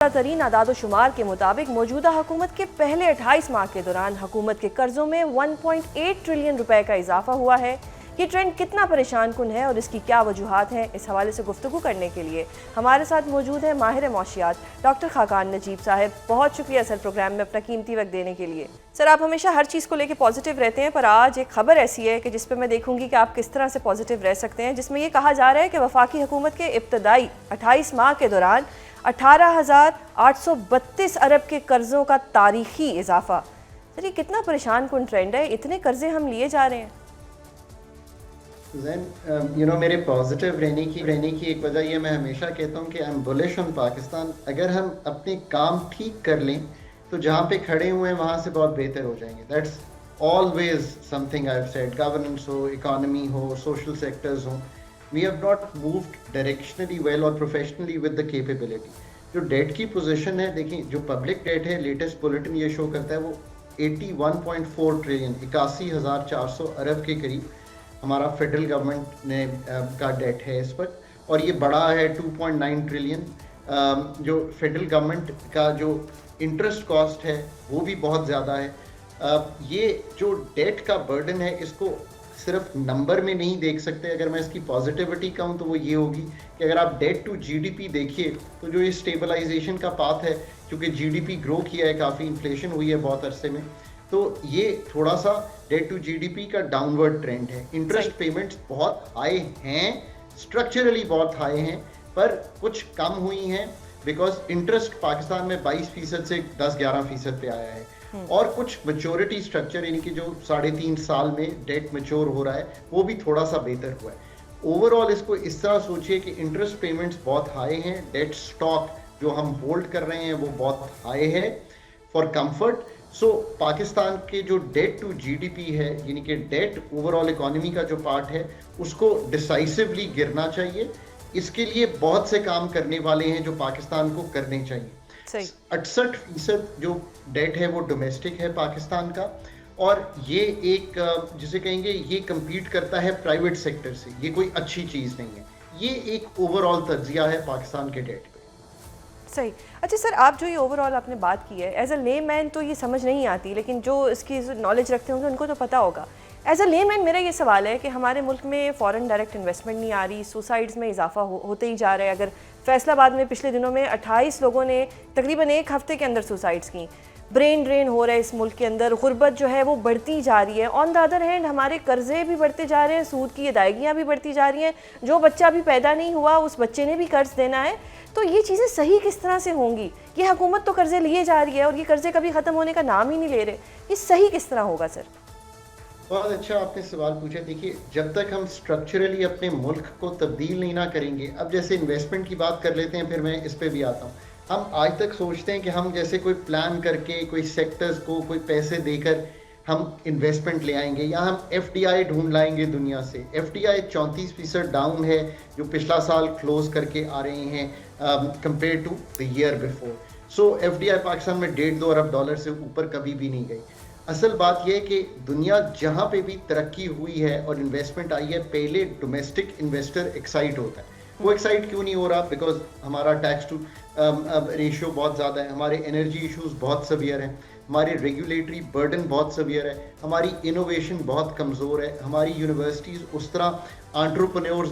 तरीन आदाद व शुमार के मुताबिक मौजूदा हुकूमत के पहले 28 माह के दौरान हुकूमत के कर्जों में 1.8 ट्रिलियन रुपए का इजाफा हुआ है। ये ट्रेंड कितना परेशान कुन है और इसकी क्या वजूहात हैं, इस हवाले से गुफ्तगू करने के लिए हमारे साथ मौजूद है माहिर मौशियात डॉक्टर खाकान नजीब साहब। बहुत शुक्रिया सर प्रोग्राम में अपना कीमती वक्त देने के लिए। सर, आप हमेशा हर चीज़ को लेकर पॉजिटिव रहते हैं, पर आज एक खबर ऐसी है कि जिस पर मैं देखूंगी कि आप किस तरह से पॉजिटिव रह सकते हैं, जिसमें ये कहा जा रहा है कि वफाकी हुकूमत के इब्तदाई 28 माह के दौरान 18,832 अरब के कर्जों का तारीखी इजाफा। सर, ये कितना परेशान कुन ट्रेंड है, इतने कर्जे हम लिए जा रहे हैं। मेरे पॉजिटिव रहने की एक वजह ये मैं हमेशा कहता हूँ कि I am bullish on Pakistan. अगर हम अपने काम ठीक कर लें तो जहाँ पे खड़े हुए हैं वहाँ से बहुत बेहतर हो जाएंगे। That's always something I have said. Governance हो, इकोनॉमी हो, सोशल सेक्टर्स हो, we have not moved directionally well और प्रोफेशनली विद द कैपेबिलिटी। जो डेट की पोजीशन है, देखिए जो पब्लिक डेट है, लेटेस्ट बुलेटिन ये शो करता है वो 81.4 ट्रिलियन 81,400 अरब के करीब हमारा फेडरल गवर्नमेंट ने का डेट है इस पर, और ये बड़ा है 2.9 ट्रिलियन। जो फेडरल गवर्नमेंट का जो इंटरेस्ट कॉस्ट है वो भी बहुत ज़्यादा है। ये जो डेट का बर्डन है इसको सिर्फ नंबर में नहीं देख सकते। अगर मैं इसकी पॉजिटिविटी कहूँ तो वो ये होगी कि अगर आप डेट टू जीडीपी देखिए तो जो ये स्टेबलाइजेशन का पाथ है, क्योंकि जीडीपी ग्रो किया है, काफ़ी इन्फ्लेशन हुई है बहुत अरसे में, तो ये थोड़ा सा डेट टू जीडीपी का डाउनवर्ड ट्रेंड है। इंटरेस्ट पेमेंट्स बहुत हाई हैं, स्ट्रक्चरली बहुत हाई हैं, पर कुछ कम हुई हैं बिकॉज इंटरेस्ट पाकिस्तान में 22% से 10-11% पे आया है, और कुछ मैच्योरिटी स्ट्रक्चर यानी कि जो 3.5 साल में डेट मैच्योर हो रहा है वो भी थोड़ा सा बेहतर हुआ है। ओवरऑल इसको इस तरह सोचिए कि इंटरेस्ट पेमेंट्स बहुत हाई हैं, डेट स्टॉक जो हम होल्ड कर रहे हैं वो बहुत हाई है फॉर कंफर्ट। सो पाकिस्तान के जो डेट टू जीडीपी है यानी कि डेट ओवरऑल इकोनॉमी का जो पार्ट है उसको डिसाइसिवली गिरना चाहिए। इसके लिए बहुत से काम करने वाले हैं जो पाकिस्तान को करने चाहिए। 68% जो डेट है वो डोमेस्टिक है पाकिस्तान का, और ये एक जिसे कहेंगे ये कम्पीट करता है प्राइवेट सेक्टर से। ये कोई अच्छी चीज़ नहीं है। ये एक ओवरऑल तज्जिया है पाकिस्तान के डेट पे। सही। अच्छा सर, आप जो ये ओवरऑल आपने बात की है, एज अ ले मैन तो ये समझ नहीं आती, लेकिन जो इसकी नॉलेज रखते होंगे उनको तो पता होगा। एज अ ले मैन मेरा ये सवाल है कि हमारे मुल्क में फ़ॉरेन डायरेक्ट इन्वेस्टमेंट नहीं आ रही, सुसाइड्स में इजाफा होते ही जा रहा है। अगर फैसलाबाद में पिछले दिनों में 28 लोगों ने तकरीबन एक हफ्ते के अंदर सुसाइड्स की, ब्रेन ड्रेन हो रहा है इस मुल्क के अंदर, गुर्बत जो है वो बढ़ती जा रही है। ऑन द अदर हैंड हमारे कर्जे भी बढ़ते जा रहे हैं, सूद की अदायगियाँ भी बढ़ती जा रही हैं। जो बच्चा अभी पैदा नहीं हुआ उस बच्चे ने भी कर्ज देना है। तो ये चीज़ें सही किस तरह से होंगी? ये हुकूमत तो कर्जे लिए जा रही है और ये कर्जे कभी ख़त्म होने का नाम ही नहीं ले रहे। ये सही किस तरह होगा सर? बहुत अच्छा आपने सवाल पूछा। देखिए, जब तक हम स्ट्रक्चरली अपने मुल्क को तब्दील नहीं ना करेंगे, अब जैसे इन्वेस्टमेंट की बात कर लेते हैं, फिर मैं इस पे भी आता हूँ। हम आज तक सोचते हैं कि हम जैसे कोई प्लान करके कोई सेक्टर्स को कोई पैसे देकर हम इन्वेस्टमेंट ले आएंगे या हम एफडीआई ढूंढ लाएंगे दुनिया से। एफडीआई 34% डाउन है जो पिछला साल क्लोज करके आ रहे हैं compare to the year before. So FDI Pakistan में 1.5-2 अरब डॉलर से ऊपर कभी भी नहीं गई। असल बात यह है कि दुनिया जहाँ पे भी तरक्की हुई है और इन्वेस्टमेंट आई है, पहले डोमेस्टिक इन्वेस्टर एक्साइट होता है। वो एक्साइट क्यों नहीं हो रहा? बिकॉज हमारा टैक्स टू रेशियो बहुत ज़्यादा है, हमारे एनर्जी इश्यूज बहुत सवियर हैं, हमारे रेगुलेटरी बर्डन बहुत सवियर है, हमारी इनोवेशन बहुत कमज़ोर है, हमारी यूनिवर्सिटीज़ उस तरह एंटरप्रेन्योर्स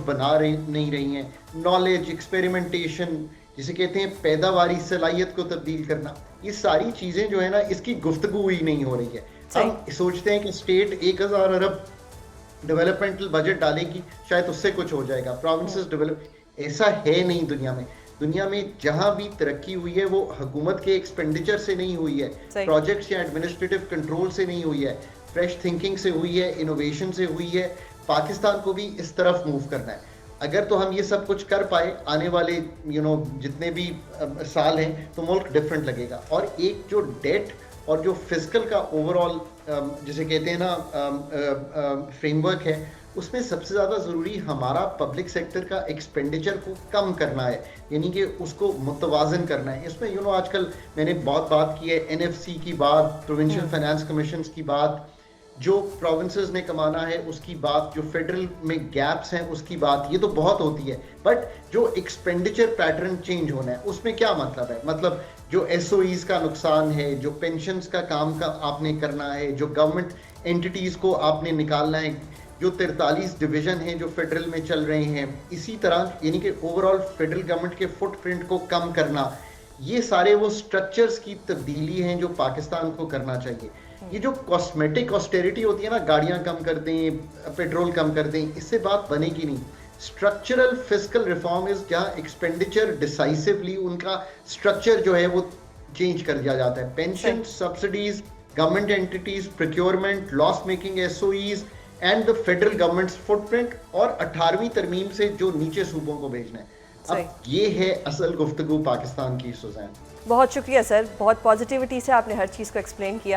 नहीं रही हैं। नॉलेज, एक्सपेरिमेंटेशन जिसे कहते हैं पैदावारी सलाहियत को तब्दील करना, ये सारी चीज़ें जो है ना, इसकी गुफ्तगू ही नहीं हो रही है। हम सोचते हैं कि स्टेट 1,000 अरब डेवलपमेंटल बजट डालेगी, शायद उससे कुछ हो जाएगा, प्रोविंसेस डेवलप। ऐसा है नहीं दुनिया में। दुनिया में जहां भी तरक्की हुई है वो हुकूमत के एक्सपेंडिचर से नहीं हुई है, प्रोजेक्ट्स या एडमिनिस्ट्रेटिव कंट्रोल से नहीं हुई है, फ्रेश थिंकिंग से हुई है, इनोवेशन से हुई है। पाकिस्तान को भी इस तरफ मूव करना है। अगर तो हम ये सब कुछ कर पाए आने वाले जितने भी साल हैं तो मुल्क डिफरेंट लगेगा। और एक जो डेट और जो फिजिकल का ओवरऑल जिसे कहते हैं ना फ्रेमवर्क है, उसमें सबसे ज़्यादा ज़रूरी हमारा पब्लिक सेक्टर का एक्सपेंडिचर को कम करना है, यानी कि उसको मुतवाज़न करना है। इसमें आजकल मैंने बहुत बात की है, एनएफसी की बात, प्रोविंशियल फाइनेंस कमीशन की बात, जो प्रोविंसेस ने कमाना है उसकी बात, जो फेडरल में गैप्स हैं उसकी बात, ये तो बहुत होती है, बट जो एक्सपेंडिचर पैटर्न चेंज होना है उसमें क्या मतलब है? मतलब जो एसओईज का नुकसान है, जो पेंशन्स का काम का आपने करना है, जो गवर्नमेंट एंटिटीज को आपने निकालना है, जो 43 डिवीजन हैं जो फेडरल में चल रहे हैं, इसी तरह यानी कि ओवरऑल फेडरल गवर्नमेंट के फुटप्रिंट को कम करना, ये सारे वो स्ट्रक्चर्स की तब्दीली हैं जो पाकिस्तान को करना चाहिए। ये जो कॉस्मेटिक ऑस्टेरिटी होती है ना, गाड़ियां कम कर दें, पेट्रोल कम कर दें, इससे बात बनेगी नहीं। स्ट्रक्चरल फिस्कल रिफॉर्म इज जहाँ एक्सपेंडिचर डिसाइसिवली उनका स्ट्रक्चर जो है वो चेंज कर दिया जाता है। Pension, subsidies, government entities, procurement, loss making SOEs and the federal government's footprint, और 18वीं तरमीम से जो नीचे सूबों को भेजना है। अब ये है असल गुफ्तगू पाकिस्तान की, सुज़ैन। बहुत शुक्रिया सर, बहुत पॉजिटिविटी से आपने हर चीज़ को एक्सप्लेन किया।